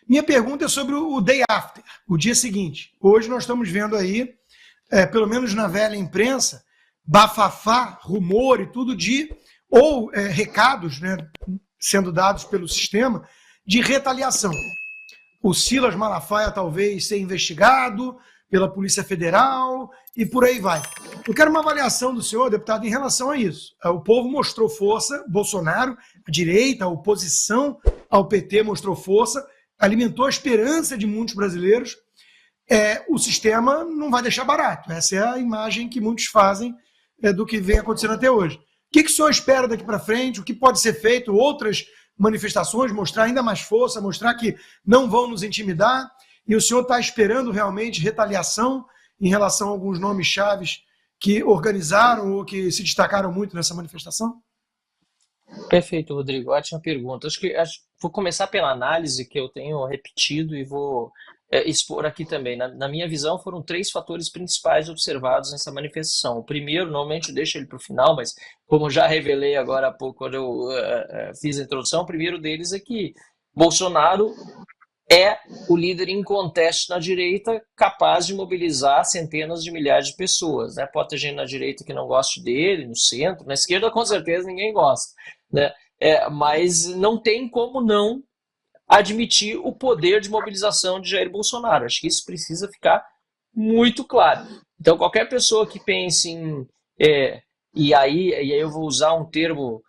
Minha pergunta é sobre o day after, o dia seguinte. Hoje nós estamos vendo aí, pelo menos na velha imprensa, bafafá, rumor e tudo ou recados, né, sendo dados pelo sistema, de retaliação. O Silas Malafaia talvez ser investigado pela Polícia Federal e por aí vai. Eu quero uma avaliação do senhor, deputado, em relação a isso. O povo mostrou força, Bolsonaro, a direita, a oposição ao PT mostrou força, alimentou a esperança de muitos brasileiros. O sistema não vai deixar barato. Essa é a imagem que muitos fazem do que vem acontecendo até hoje. O que o senhor espera daqui para frente? O que pode ser feito? Outras manifestações, mostrar ainda mais força, mostrar que não vão nos intimidar? E o senhor está esperando realmente retaliação em relação a alguns nomes chaves que organizaram ou que se destacaram muito nessa manifestação? Perfeito, Rodrigo. Ótima pergunta. Vou começar pela análise que eu tenho repetido e vou expor aqui também. Na minha visão, foram 3 fatores principais observados nessa manifestação. O primeiro, normalmente eu deixo ele para o final, mas como já revelei agora há pouco, quando eu fiz a introdução, o primeiro deles é que Bolsonaro é o líder inconteste na direita, capaz de mobilizar centenas de milhares de pessoas, né? Pode ter gente na direita que não goste dele, no centro, na esquerda com certeza ninguém gosta, né? Mas não tem como não admitir o poder de mobilização de Jair Bolsonaro. Acho que isso precisa ficar muito claro. Então, qualquer pessoa que pense em... e aí eu vou usar um termo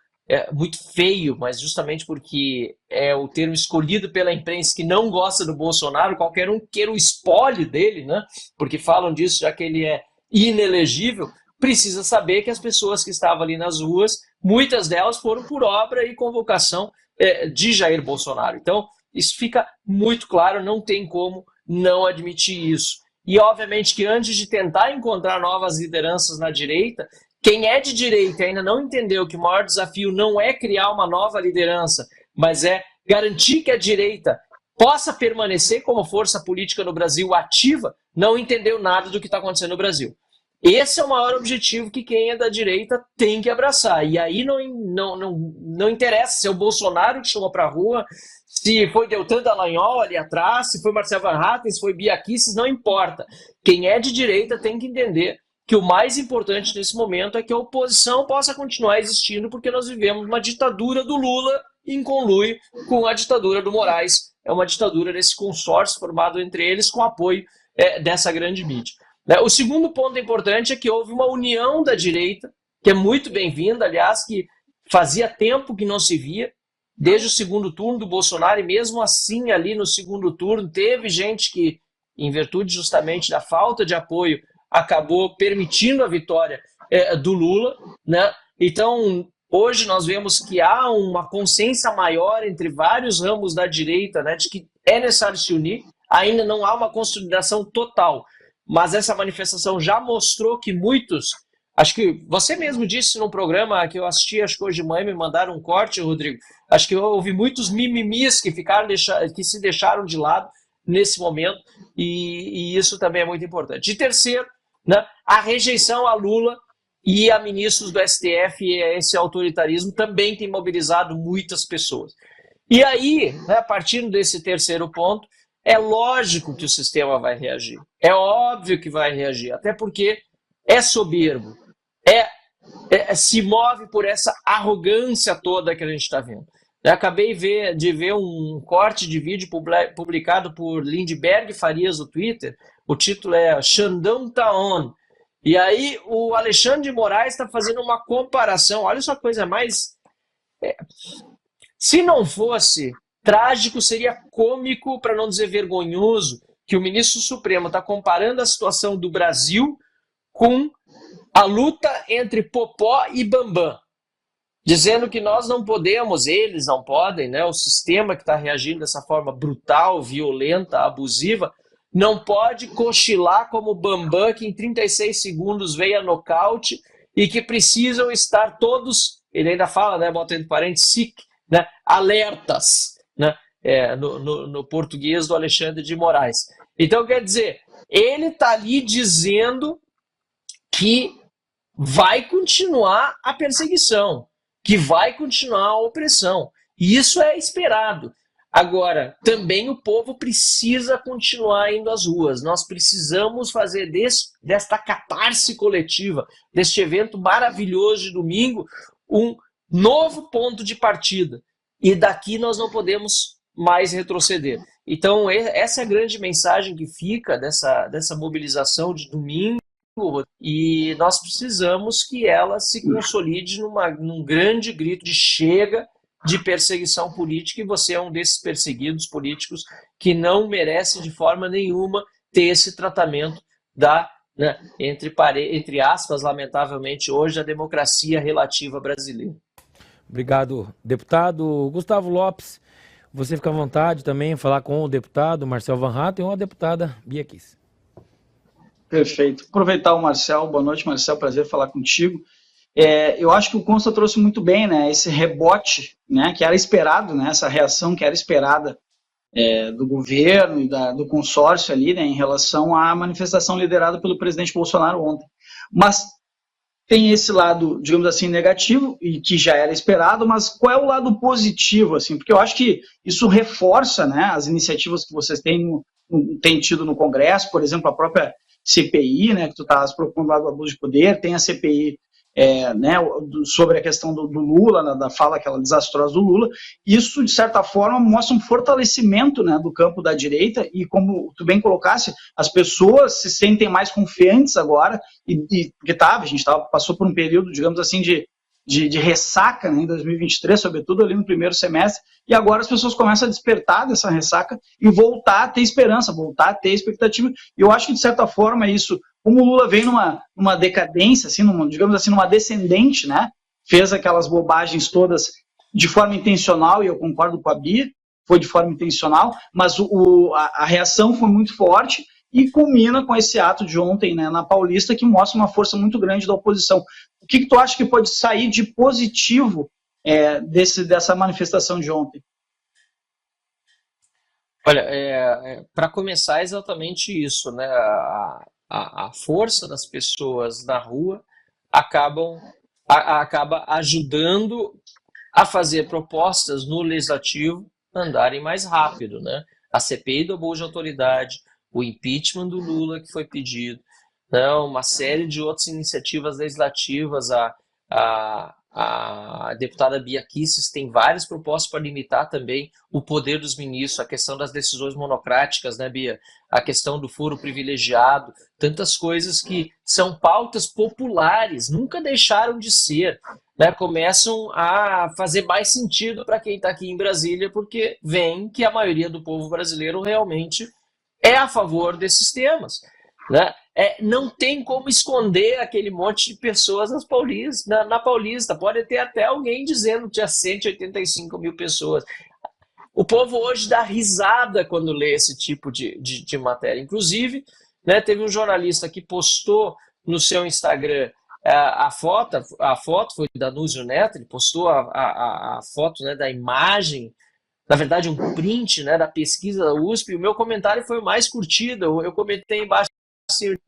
muito feio, mas justamente porque é o termo escolhido pela imprensa que não gosta do Bolsonaro, qualquer um queira o espólio dele, né? Porque falam disso, já que ele é inelegível, precisa saber que as pessoas que estavam ali nas ruas, muitas delas foram por obra e convocação de Jair Bolsonaro. Então, isso fica muito claro, não tem como não admitir isso. E, obviamente, que antes de tentar encontrar novas lideranças na direita, quem é de direita e ainda não entendeu que o maior desafio não é criar uma nova liderança, mas é garantir que a direita possa permanecer como força política no Brasil ativa, não entendeu nada do que está acontecendo no Brasil. Esse é o maior objetivo que quem é da direita tem que abraçar. E aí não interessa se é o Bolsonaro que chamou para a rua, se foi Deltan Dallagnol ali atrás, se foi Marcelo Van Hatten, se foi Bia Kicis, não importa. Quem é de direita tem que entender que o mais importante nesse momento é que a oposição possa continuar existindo, porque nós vivemos uma ditadura do Lula em conluio com a ditadura do Moraes. É uma ditadura desse consórcio formado entre eles com apoio dessa grande mídia. O segundo ponto importante é que houve uma união da direita, que é muito bem-vinda, aliás, que fazia tempo que não se via, desde o segundo turno do Bolsonaro, e mesmo assim ali no segundo turno teve gente que, em virtude justamente da falta de apoio, acabou permitindo a vitória do Lula, né? Então, hoje nós vemos que há uma consciência maior entre vários ramos da direita, né, de que é necessário se unir. Ainda não há uma consolidação total, mas essa manifestação já mostrou que muitos... Acho que você mesmo disse num programa que eu assisti, acho que hoje de manhã me mandaram um corte, Rodrigo. Acho que eu ouvi muitos mimimis que se deixaram de lado nesse momento, e isso também é muito importante. E terceiro, né, a rejeição a Lula e a ministros do STF e a esse autoritarismo também tem mobilizado muitas pessoas. E aí, né, partindo desse terceiro ponto, é lógico que o sistema vai reagir. É óbvio que vai reagir, até porque é soberbo, se move por essa arrogância toda que a gente está vendo. Eu acabei de ver um corte de vídeo publicado por Lindbergh Farias no Twitter. O título é Xandão tá on. E aí o Alexandre de Moraes está fazendo uma comparação. Olha só a coisa mais... Se não fosse trágico, seria cômico, para não dizer vergonhoso, que o ministro Supremo está comparando a situação do Brasil com a luta entre Popó e Bambam, dizendo que nós não podemos, eles não podem, né? O sistema que está reagindo dessa forma brutal, violenta, abusiva, não pode cochilar como o Bambam, que em 36 segundos veio a nocaute e que precisam estar todos, ele ainda fala, né, bota entre parênteses, sick, né, alertas, né, no português do Alexandre de Moraes. Então, quer dizer, ele está ali dizendo que vai continuar a perseguição, que vai continuar a opressão. E isso é esperado. Agora, também o povo precisa continuar indo às ruas. Nós precisamos fazer desta catarse coletiva, deste evento maravilhoso de domingo, um novo ponto de partida. E daqui nós não podemos mais retroceder. Então, essa é a grande mensagem que fica dessa mobilização de domingo, e nós precisamos que ela se consolide num grande grito de chega de perseguição política, e você é um desses perseguidos políticos que não merece de forma nenhuma ter esse tratamento entre aspas, lamentavelmente, hoje, a democracia relativa brasileira. Obrigado, deputado Gustavo Lopes. Você fica à vontade também em falar com o deputado Marcel Van Hatten ou a deputada Bia Kicis. Perfeito. Aproveitar o Marcel. Boa noite, Marcel. Prazer falar contigo. Eu acho que o Consta trouxe muito bem, né, esse rebote, né, que era esperado, né, essa reação que era esperada do governo e do consórcio ali, né, em relação à manifestação liderada pelo presidente Bolsonaro ontem. Mas tem esse lado, digamos assim, negativo, e que já era esperado, mas qual é o lado positivo, assim? Porque eu acho que isso reforça, né, as iniciativas que vocês têm tido no Congresso, por exemplo, a própria CPI, né, que tu estás propondo lá do abuso de poder, tem a CPI né, sobre a questão do Lula, da fala aquela desastrosa do Lula. Isso, de certa forma, mostra um fortalecimento, né, do campo da direita, e como tu bem colocasse, as pessoas se sentem mais confiantes agora, porque a gente passou por um período, digamos assim, de ressaca, né, em 2023, sobretudo ali no primeiro semestre, e agora as pessoas começam a despertar dessa ressaca e voltar a ter esperança, voltar a ter expectativa. E eu acho que, de certa forma, isso, como o Lula vem numa decadência, assim, digamos assim, numa descendente, né, fez aquelas bobagens todas de forma intencional, e eu concordo com a Bia, foi de forma intencional, mas a reação foi muito forte, e culmina com esse ato de ontem, né, na Paulista, que mostra uma força muito grande da oposição. O que tu acha que pode sair de positivo dessa manifestação de ontem? Olha, para começar, é exatamente isso, né? A força das pessoas na rua acaba ajudando a fazer propostas no legislativo andarem mais rápido, né? A CPI do abuso de autoridade, o impeachment do Lula que foi pedido, né? Uma série de outras iniciativas legislativas. A deputada Bia Kicis tem várias propostas para limitar também o poder dos ministros, a questão das decisões monocráticas, né, Bia? A questão do foro privilegiado, tantas coisas que são pautas populares, nunca deixaram de ser, né? Começam a fazer mais sentido para quem está aqui em Brasília, porque vem que a maioria do povo brasileiro realmente é a favor desses temas, né? Não tem como esconder aquele monte de pessoas na Paulista. Pode ter até alguém dizendo que tinha 185 mil pessoas. O povo hoje dá risada quando lê esse tipo de matéria. Inclusive, né, teve um jornalista que postou no seu Instagram a foto foi da Núzio Neto, ele postou a foto, né, da imagem, na verdade um print, né, da pesquisa da USP, e o meu comentário foi o mais curtido. Eu comentei embaixo,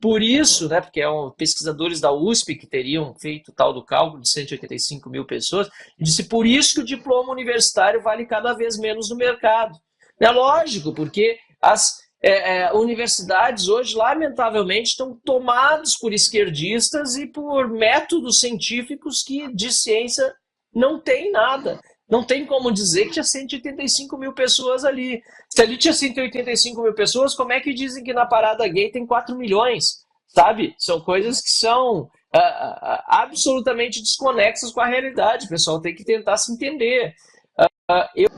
por isso, né, porque pesquisadores da USP que teriam feito tal do cálculo de 185 mil pessoas, disse por isso que o diploma universitário vale cada vez menos no mercado. É lógico, porque as universidades hoje, lamentavelmente, estão tomadas por esquerdistas e por métodos científicos que de ciência não tem nada. Não tem como dizer que tinha 185 mil pessoas ali. Se ali tinha 185 mil pessoas, como é que dizem que na parada gay tem 4 milhões? Sabe? São coisas que são absolutamente desconexas com a realidade. O pessoal tem que tentar se entender. Eu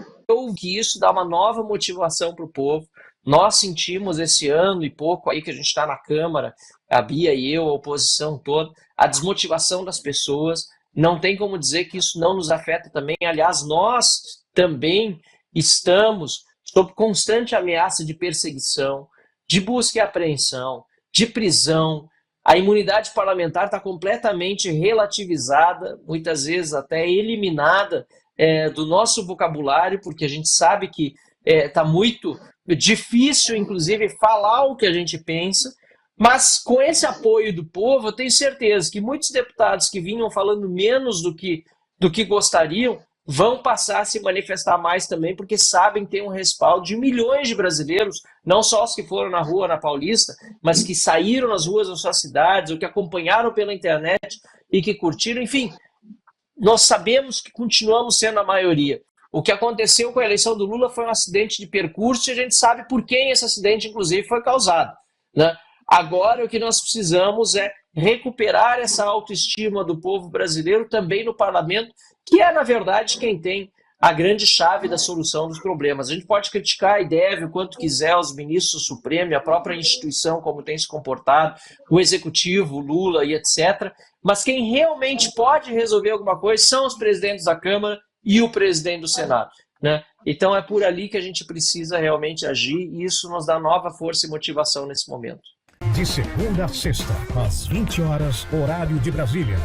que isso dá uma nova motivação para o povo. Nós sentimos esse ano e pouco aí que a gente está na Câmara, a Bia e eu, a oposição toda, a desmotivação das pessoas. Não tem como dizer que isso não nos afeta também. Aliás, nós também estamos sob constante ameaça de perseguição, de busca e apreensão, de prisão. A imunidade parlamentar está completamente relativizada, muitas vezes até eliminada do nosso vocabulário, porque a gente sabe que está muito difícil, inclusive, falar o que a gente pensa. Mas com esse apoio do povo, eu tenho certeza que muitos deputados que vinham falando menos do que gostariam vão passar a se manifestar mais também, porque sabem que tem um respaldo de milhões de brasileiros, não só os que foram na rua, na Paulista, mas que saíram nas ruas das suas cidades, ou que acompanharam pela internet e que curtiram. Enfim, nós sabemos que continuamos sendo a maioria. O que aconteceu com a eleição do Lula foi um acidente de percurso e a gente sabe por quem esse acidente, inclusive, foi causado, né? Agora, o que nós precisamos é recuperar essa autoestima do povo brasileiro também no parlamento, que é, na verdade, quem tem a grande chave da solução dos problemas. A gente pode criticar e deve o quanto quiser os ministros do Supremo e a própria instituição, como tem se comportado, o Executivo, o Lula e etc., mas quem realmente pode resolver alguma coisa são os presidentes da Câmara e o presidente do Senado, né? Então é por ali que a gente precisa realmente agir e isso nos dá nova força e motivação nesse momento. De segunda a sexta, às 20 horas, horário de Brasília.